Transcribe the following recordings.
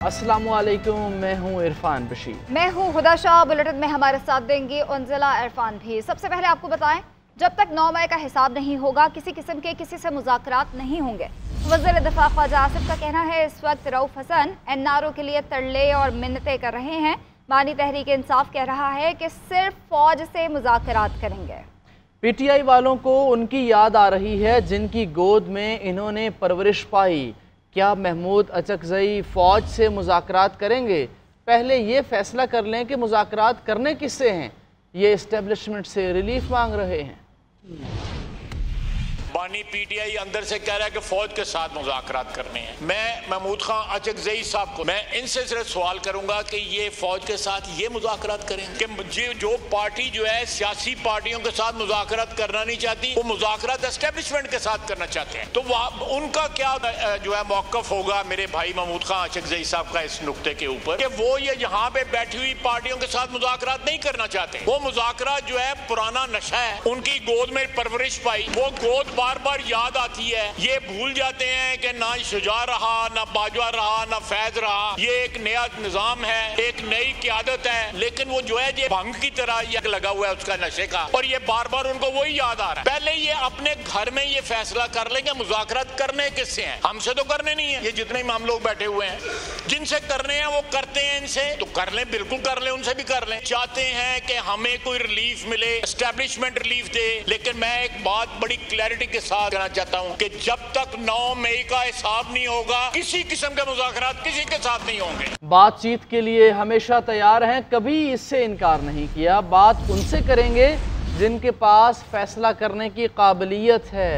अस्सलामुअलैकुम, मैं हूँ इरफान बशीर। मैं हूँ हुदा शाह। बुलेटिन में हमारे साथ देंगी उन्जिला इरफान भी। सबसे पहले आपको बताएं, जब तक 9 मई का हिसाब नहीं होगा किसी किस्म के किसी से मुज़ाकरात नहीं होंगे। वज़ीर दिफ़ा ख्वाजा आसिफ का कहना है इस वक्त रऊफ हसन एनआरओ के लिए तरले और मिन्नतें कर रहे हैं। बानी तहरीक इंसाफ कह रहा है कि सिर्फ फौज से मुज़ाकरात करेंगे। पीटीआई वालों को उनकी याद आ रही है जिनकी गोद में इन्होंने परवरिश पाई। क्या महमूद अचकज़ई फ़ौज से मुज़ाकरात करेंगे? पहले ये फैसला कर लें कि मुज़ाकरात करने किससे हैं। ये इस्टेब्लिशमेंट से रिलीफ मांग रहे हैं। बानी पीटीआई अंदर से कह रहा है कि फौज के साथ मुज़ाकरात करने हैं। मैं महमूद खान अचकज़ई साहब को मैं इनसे सिर्फ सवाल करूंगा कि ये फौज के साथ ये मुज़ाकरात करेंगे कि जो पार्टी जो है सियासी पार्टियों के साथ मुज़ाकरात करना नहीं चाहती, वो मुज़ाकरात एस्टेब्लिशमेंट के साथ करना चाहते हैं। तो वहाँ उनका क्या जो है मौक़िफ़ होगा मेरे भाई महमूद खान अचकज़ई साहब का इस नुक्ते के ऊपर कि वो ये यहाँ पे बैठी हुई पार्टियों के साथ मुज़ाकरात नहीं करना चाहते। वो मुज़ाकरात जो है पुराना नशा है, उनकी गोद में परवरिश पाई, वो गोद बार बार याद आती है। ये भूल जाते हैं कि ना शुजा रहा, ना बाजवा रहा, ना फैज रहा। ये एक नया निजाम है, एक नई क़यादत है, लेकिन वो जो है ये भंग की तरह ये लगा हुआ है उसका नशे का, और ये बार बार उनको वही याद आ रहा है। पहले ये अपने घर में ये फैसला कर लेंगे मुज़ाकरात करने किससे हैं। हमसे तो करने नहीं है, ये जितने भी हम लोग बैठे हुए हैं जिनसे करने हैं वो करते हैं, इनसे तो कर लें, बिल्कुल कर लें, उनसे भी कर लें। चाहते हैं कि हमें कोई रिलीफ मिले, एस्टेब्लिशमेंट रिलीफ दे, लेकिन मैं एक बात बड़ी क्लैरिटी के साथ कहना चाहता हूं कि जब तक 9 मई का हिसाब नहीं होगा किसी किस्म के मुज़ाकरात किसी के साथ नहीं होंगे। बातचीत के लिए हमेशा तैयार हैं, कभी इससे इनकार नहीं किया। बात उनसे करेंगे जिनके पास फैसला करने की काबिलियत है।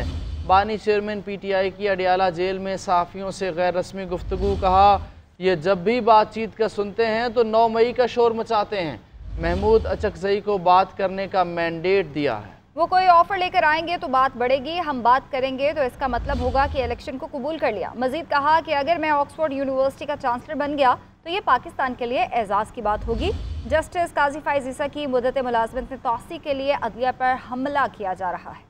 बानी चेयरमैन पीटीआई की अडियाला जेल में सहाफ़ियों से गैर रस्मी गुफ्तगू। कहा ये जब भी बातचीत का सुनते हैं तो 9 मई का शोर मचाते हैं। महमूद अचकज़ई को बात करने का मैंडेट दिया है। वो कोई ऑफर लेकर आएंगे तो बात बढ़ेगी, हम बात करेंगे तो इसका मतलब होगा कि इलेक्शन को कबूल कर लिया। मजीद कहा कि अगर मैं ऑक्सफोर्ड यूनिवर्सिटी का चांसलर बन गया तो ये पाकिस्तान के लिए एजाज़ की बात होगी। जस्टिस काजी फ़ाइज़ ईसा की मुद्दत मुलाज़मत में तौसी के लिए अदलिया पर हमला किया जा रहा है।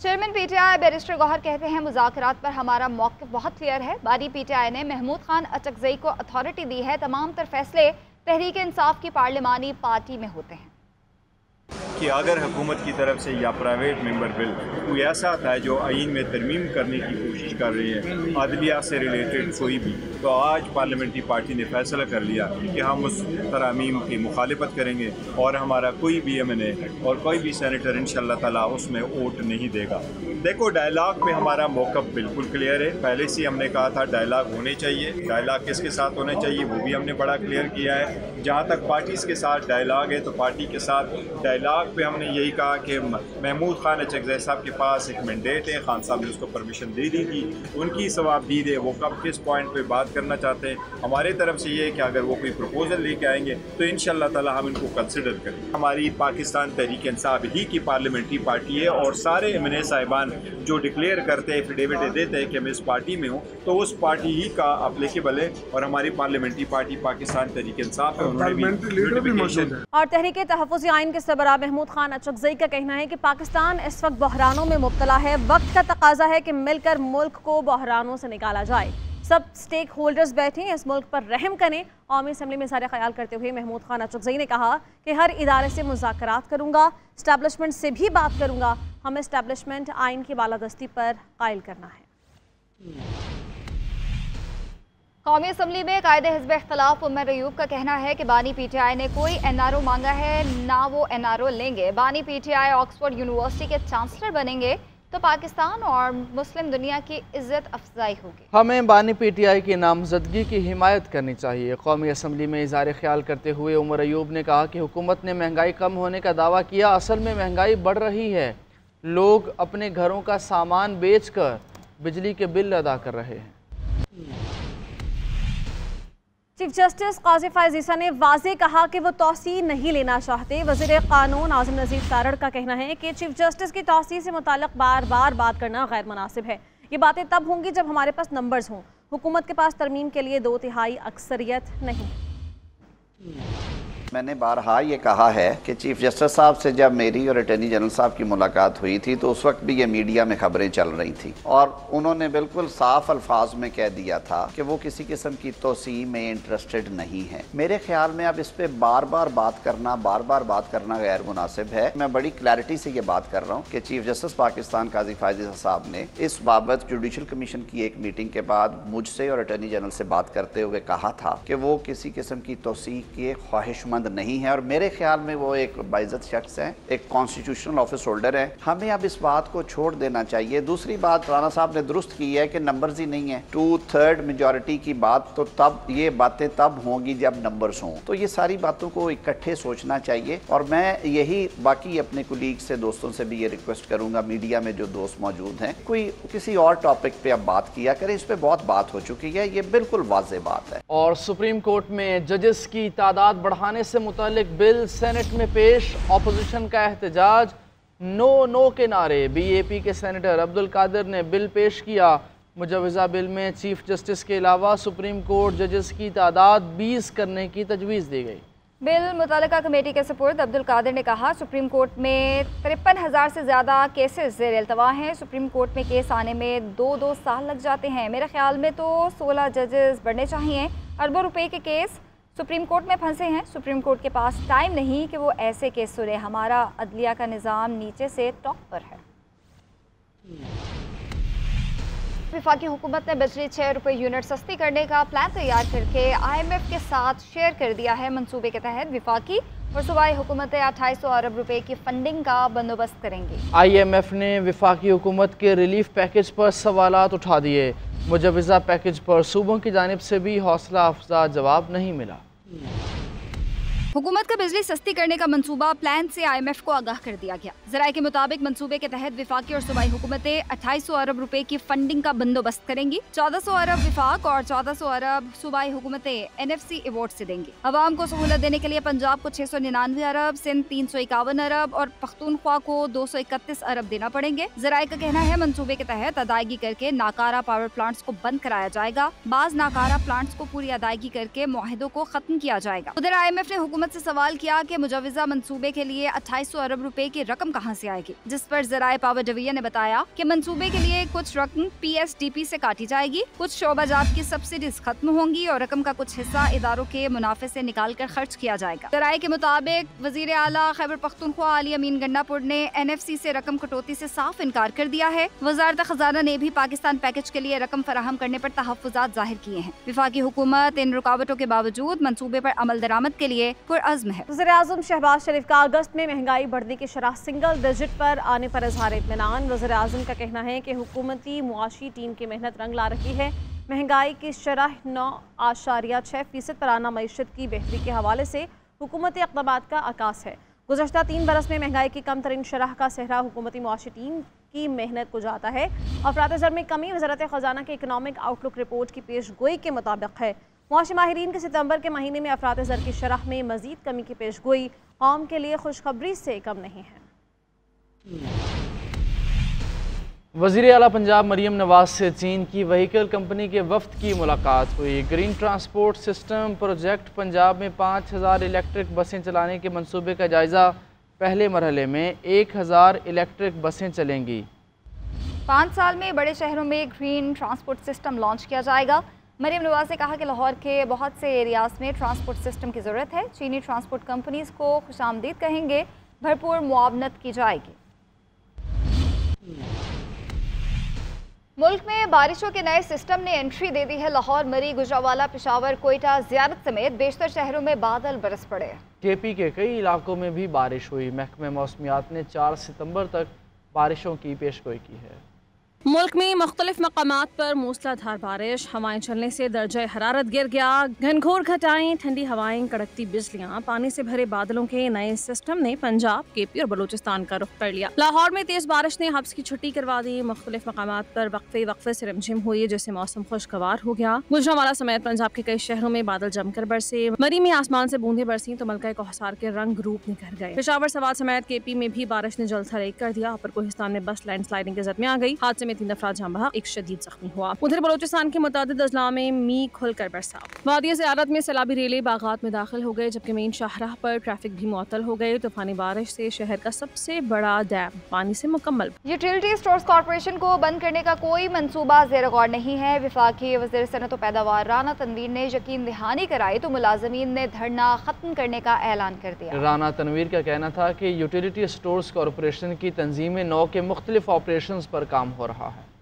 चेयरमैन पीटीआई बैरिस्टर गौहर कहते हैं मुज़ाकरात पर हमारा मौक़िफ़ बहुत क्लियर है। बानी पीटीआई ने महमूद खान अचकज़ई को अथॉरिटी दी है, तमाम तर फैसले तहरीक इंसाफ की पार्लिमानी पार्टी में होते हैं कि अगर हुकूमत की तरफ से या प्राइवेट मेंबर बिल कोई ऐसा आता है जो आइन में तरमीम करने की कोशिश कर रही है अदलिया से रिलेटेड कोई भी, तो आज पार्लियामेंट्री पार्टी ने फैसला कर लिया कि हम उस तरमीम की मुखालिफत करेंगे और हमारा कोई भी MNA और कोई भी सेनेटर इंशाअल्लाह ताला उसमें वोट नहीं देगा। देखो, डायलॉग में हमारा मौक़िफ़ बिल्कुल क्लियर है। पहले से हमने कहा था डायलॉग होने चाहिए। डायलॉग किसके साथ होने चाहिए वो भी हमने बड़ा क्लियर किया है। जहाँ तक पार्टीज़ के साथ डायलॉग है तो पार्टी के साथ डायलॉग पे हमने यही कहा कि महमूद खान अचकज़ई साहब के पास एक मैंडेट है, खान साहब ने उसको परमिशन दे दी थी, उनकी सवाबदीद है, वो कब किस पॉइंट पे बात करना चाहते हैं। हमारे तरफ से ये है कि अगर वो कोई प्रपोजल लेके आएंगे तो इंशाअल्लाह ताला हम इनको कंसिडर करें। हमारी पाकिस्तान तहरीक इंसाफ ही की पार्लियामेंट्री पार्टी है और सारे MNA साहिबान जो डिक्लेयर करते हैं, एफिडेविट देते हैं कि मैं इस पार्टी में हूँ, तो उस पार्टी ही का अप्लीकेबल है। और हमारी पार्लियामेंट्री पार्टी पाकिस्तान तहरीक इंसाफ है, उन्होंने भी और तहरीक तहफ़्फ़ुज़ आइन के सरबराह महमूद खान अचकज़ई का कहना है कि पाकिस्तान इस वक्त बहरानों में मुब्तला है। वक्त का तकाजा है कि मिलकर मुल्क को बहरानों से निकाला जाए। सब स्टेक होल्डर्स बैठे इस मुल्क पर रहम करें। कौमी असम्बली में सारे ख्याल करते हुए महमूद खान अचकज़ई ने कहा कि हर इदारे से मुज़ाकरात करूँगा, इस्टेब्लिशमेंट से भी बात करूँगा। हमें इस्टेब्लिशमेंट आइन की बालादस्ती पर कायल करना है। कौमी असम्बली में कायदे हिज़्ब इख्तिलाफ उमर अयूब का कहना है कि बानी पीटीआई ने कोई NRO मांगा है, ना वो NRO लेंगे। बानी पीटीआई ऑक्सफोर्ड यूनिवर्सिटी के चांसलर बनेंगे तो पाकिस्तान और मुस्लिम दुनिया की इज्जत अफजाई होगी। हमें बानी पीटीआई की नामजदगी की हिमायत करनी चाहिए। कौमी असम्बली में इज़हार ख्याल करते हुए उमर अयूब ने कहा कि हुकूमत ने महंगाई कम होने का दावा किया, असल में महंगाई बढ़ रही है। लोग अपने घरों का सामान बेच कर बिजली के बिल अदा कर रहे हैं। चीफ जस्टिस काजी फ़ाइज़ ईसा ने वाज़े कहा कि वो तौसी नहीं लेना चाहते। वज़ीर क़ानून आज़म नज़ीर तारड़ का कहना है कि चीफ जस्टिस की तौसी से मुताल्लिक़ बार बार बात करना गैर मुनासिब है। ये बातें तब होंगी जब हमारे पास नंबर्स हों। हुकूमत के पास तरमीम के लिए 2/3 अक्सरियत नहीं। मैंने बारहा ये कहा है कि चीफ जस्टिस साहब से जब मेरी और अटॉर्नी जनरल साहब की मुलाकात हुई थी तो उस वक्त भी ये मीडिया में खबरें चल रही थी और उन्होंने बिल्कुल साफ अल्फाज में कह दिया था कि वो किसी किस्म की तोसी में इंटरेस्टेड नहीं है। मेरे ख्याल में अब इस पे बार बार बात करना गैर मुनासिब है। मैं बड़ी क्लैरिटी से ये बात कर रहा हूँ कि चीफ जस्टिस पाकिस्तान काजी फायद साहब ने इस बाबत जुडिशल कमीशन की एक मीटिंग के बाद मुझसे और अटॉर्नी जनरल से बात करते हुए कहा था कि वो किसी किस्म की तोसी के ख्वाहिशमंद नहीं है और मेरे ख्याल में वो एक बाइज्जत शख्स है, एक कॉन्स्टिट्यूशनल ऑफिस होल्डर है। हमें अब इस बात को छोड़ देना चाहिए। दूसरी बात राना साहब ने दुरुस्त की है कि नंबर्स ही नहीं है, 2/3 मेजॉरिटी की बात तो तब ये बातें तब होंगी जब नंबर्स हों। तो ये सारी बातों को इकट्ठे सोचना चाहिए और मैं यही बाकी अपने कुलीग से दोस्तों से भी ये रिक्वेस्ट करूंगा, मीडिया में जो दोस्त मौजूद हैं, कोई किसी और टॉपिक पे अब बात किया करें। इस पे बहुत बात हो चुकी है, ये बिल्कुल वाज़ेह बात है। और सुप्रीम कोर्ट में जजेस की तादाद बढ़ाने से मुतालिक बिल सेनेट में पेश, ऑपोजिशन का एहतजाज, नो के नारे। BAP के सेनेटर अब्दुल कादिर ने बिल पेश किया। मुजवज़ा बिल में चीफ जस्टिस के अलावा सुप्रीम कोर्ट जजेस की तादाद 20 करने की तजवीज़ दी गई। बिल मुतल्लिका कमेटी के सपुर्द अब्दुल कादिर ने कहा, सुप्रीम कोर्ट में 53,000 से ज़्यादा केसेस ज़ेर इल्तवा हैं। सुप्रीम कोर्ट में केस आने में 2 साल लग जाते हैं। मेरे ख्याल में तो 16 जजेस बढ़ने चाहिए। अरबों रुपए के केस सुप्रीम कोर्ट में फंसे हैं। सुप्रीम कोर्ट के पास टाइम नहीं कि वो ऐसे केस सुने। हमारा अदलिया का निज़ाम नीचे से टॉप पर है। वफाकी हुकूमत ने बिजली 6 रुपये यूनिट सस्ती करने का प्लान तैयार करके IMF के साथ शेयर कर दिया है। मंसूबे के तहत वफाकी और सूबाई हुकूमतें 2800 अरब रुपए की फंडिंग का बंदोबस्त करेंगी। IMF ने वफाकी हुकूमत के रिलीफ पैकेज पर सवालात उठा दिए। मुजवज़ा पैकेज पर सूबों की जानिब से भी हौसला अफजा जवाब नहीं मिला। हुकूमत का बिजली सस्ती करने का मंसूबा प्लान से IMF को आगाह कर दिया गया। ज़राए के मुताबिक मंसूबे के तहत वफाकी और सूबाई हुकूमतें 2800 अरब रुपए की फंडिंग का बंदोबस्त करेंगी। 1400 अरब वफाक और 1400 अरब सूबाई हुकूमतें NFC अवार्ड से देंगी। अवाम को सहूलत देने के लिए पंजाब को 699 अरब, सिंध 351 अरब और पख्तूनख्वा को 231 अरब देना पड़ेंगे। ज़राए का कहना है मंसूबे के तहत अदायगी करके नाकारा पावर प्लांट्स को बंद कराया जाएगा। बाज नाकारा प्लांट्स को पूरी अदायगी करके मुआहिदों को खत्म किया जाएगा। उधर IMF ने हुकूमत से सवाल किया कि मुजवज़ा मंसूबे के लिए 2800 अरब रुपए की रकम कहां से आएगी, जिस पर ज़राए पावर डिवीजन ने बताया कि मंसूबे के लिए कुछ रकम PSDP से काटी जाएगी, कुछ शोबाजात की सब्सिडीज खत्म होंगी और रकम का कुछ हिस्सा इदारों के मुनाफे से निकाल कर खर्च किया जाएगा। ज़राए के मुताबिक वज़ीर आला खैबर पख्तूनख्वा अली अमीन गंडापुर ने NFC से रकम कटौती से साफ इनकार कर दिया है। वज़ारत खजाना ने भी पाकिस्तान पैकेज के लिए रकम फराहम करने पर तहफ़्फ़ुज़ात जाहिर किए हैं। वफाकी हुकूमत इन रुकावटों के बावजूद मंसूबे पर अमल दरामद के लिए पुरअज़्म है। वज़ीर-ए-आज़म शहबाज शरीफ का अगस्त में महंगाई बढ़ने की शरह सिंगल डिजिट पर आने पर इज़हार इत्मीनान। वज़ीर-ए-आज़म का कहना है कि हुकूमती मुआशी टीम की मेहनत रंग ला रही है। महंगाई की शरह 9.6% पर आना मईशत की बेहतरी के हवाले से हुकूमती इक़दामात का आकाश है। गुज़श्ता 3 बरस में महंगाई की कम तरीन शरह का सेहरा हुकूमती मुआशी टीम की मेहनत को जाता है। अफरात ज़र में कमी वज़ारत ख़जाना के इकनॉमिक आउटलुक रिपोर्ट की पेश गोई के मुताबिक है। मुआशी माहिरीन के सितंबर के महीने में अफरात ज़र की शरह में मज़ीद कमी की पेश गोई कौम के लिए खुशखबरी से कम नहीं है। वज़ीर आला पंजाब मरीम नवाज से चीन की व्हीकल कंपनी के वफ्द की मुलाकात हुई। Green transport system project Punjab में 5000 इलेक्ट्रिक बसें चलाने के मंसूबे का जायज़ा। पहले मरहले में 1000 इलेक्ट्रिक बसें चलेंगी। 5 साल में बड़े शहरों में ग्रीन ट्रांसपोर्ट सिस्टम लॉन्च किया जाएगा। मरीम नवाज ने कहा कि लाहौर के बहुत से एरियाज में ट्रांसपोर्ट सिस्टम की ज़रूरत है। चीनी ट्रांसपोर्ट कंपनीज को खुशामदीद कहेंगे, भरपूर मुआवनत की जाएगी। मुल्क में बारिशों के नए सिस्टम ने एंट्री दे दी है। लाहौर, मरी, गुजरावाला, पेशावर, कोयटा, ज़ियारत समेत बेशतर शहरों में बादल बरस पड़े। KP के कई इलाकों में भी बारिश हुई। महकमे मौसमियात ने 4 सितंबर तक बारिशों की पेशगोई की है। मुल्क में मुख्तलिफ मकामात पर मूसलाधार बारिश, हवाएं चलने से दर्जा हरारत गिर गया। घनघोर घटाएं, ठंडी हवाएं, कड़कती बिजलियां, पानी से भरे बादलों के नए सिस्टम ने पंजाब, KP और बलूचिस्तान का रुख कर लिया। लाहौर में तेज बारिश ने हब्स की छुट्टी करवा दी। मुख्तलिफ मकामात पर वक्फे से रिमझिम हुई, जिससे मौसम खुशगवार हो गया। गुजरांवाला समेत पंजाब के कई शहरों में बादल जमकर बरसे। मरी में आसमान से बूंदे बरसी तो मलका कोहसार के रंग रूप निखर गए। पेशावर सवाल समेत KP में भी बारिश ने जलथल एक कर दिया। अपर कोहिस्तान में बस लैंडस्लाइडिंग की जद में आ गई। हादसे में में 3 अफराद जाँ बहक, 1 शदीद जख्मी हुआ। उधर बलोचिस्तान के मुतअद्दिद अजला में मी खुलकर बरसा। वादी ज़ियारत में सैलाबी रेले बागात में दाखिल हो गए, जबकि मेन शाहराह पर ट्रैफिक भी मुअत्तल हो गए। तूफानी बारिश से शहर का सबसे बड़ा डैम पानी से मुकम्मल। यूटिलिटी स्टोर्स कॉर्पोरेशन को बंद करने का कोई मंसूबा ज़ेर गौर नहीं है। वफाकी वज़ीर सनअत व पैदावार राना तनवीर ने यकीन दहानी कराई तो मुलाजमीन ने धरना खत्म करने का ऐलान कर दिया। राना तनवीर का कहना था कि यूटिलिटी स्टोर्स कॉर्पोरेशन की तंजीम नौ के मुख्तलिफ ऑपरेशंस पर काम हो रहा है।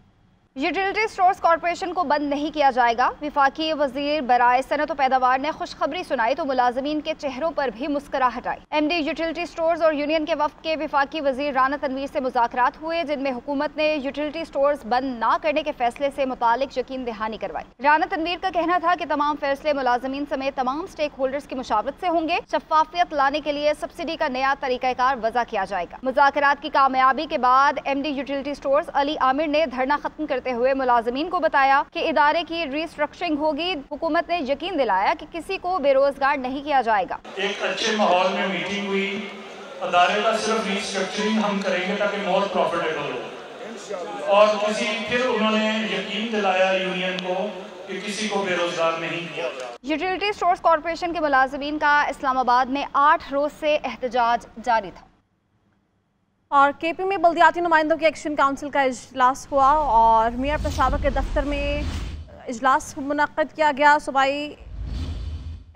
यूटिलिटी स्टोर्स कॉर्पोरेशन को बंद नहीं किया जाएगा। वफाकी वजीर बराए सनअत व पैदावार ने खुशखबरी सुनाई तो मुलाजमीन के चेहरों पर भी मुस्कुराहट आई। MD यूटिलिटी स्टोर्स और यूनियन के वफ्द के वफाकी वजीर राना तनवीर से मुज़ाकरात हुए, जिनमें हुकूमत ने यूटिलिटी स्टोर्स बंद ना करने के फैसले से मुतालिक यकीन दहानी करवाई। राना तनवीर का कहना था कि तमाम फैसले मुलाजमीन समेत तमाम स्टेक होल्डर्स की मुशावरत से होंगे। शफाफियत लाने के लिए सब्सिडी का नया तरीक़ाकार वज़ा किया जाएगा। मुज़ाकरात की कामयाबी के बाद MD utility stores Ali Aamir ने धरना खत्म करते हुए मुलाजमीन को बताया कि इदारे की रीस्ट्रक्चरिंग होगी। हुकूमत ने यकीन दिलाया कि किसी को बेरोजगार नहीं किया जाएगा। एक अच्छे माहौल में मीटिंग हुई, अदारे का सिर्फ रीस्ट्रक्चरिंग हम करेंगे ताकि मोर प्रॉफिटेबल हो, और फिर उन्होंने यकीन दिलाया यूनियन को कि किसी को बेरोजगार नहीं किया जाए। यूटिलिटी स्टोर्स कॉर्पोरेशन के मुलाजमीन का इस्लामाबाद में 8 रोज से एहतजाज जारी था। और KP में बल्दियाती नुमाइंदों के एक्शन काउंसिल का इजलास हुआ और मियां पेशावर के दफ्तर में इजलास मुनक्किद किया गया। सूबाई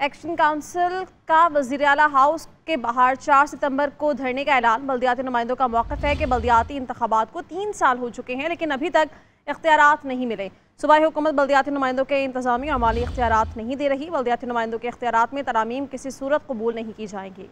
एक्शन काउंसिल का वज़ीर आला हाउस के बाहर 4 सितंबर को धरने का ऐलान। बल्दियाती नुमाइंदों का मौक़िफ़ है कि बल्दियाती इंतखाबात को 3 साल हो चुके हैं, लेकिन अभी तक इख्तियारात नहीं मिले। सूबाई हुकूमत बल्दियाती नुमाइंदों के इंतज़ामी और माली इख्तियारात नहीं दे रही। बल्दियाती नुमाइंदों के इख्तियारात में तरामीम किसी सूरत कबूल नहीं की जाएंगी।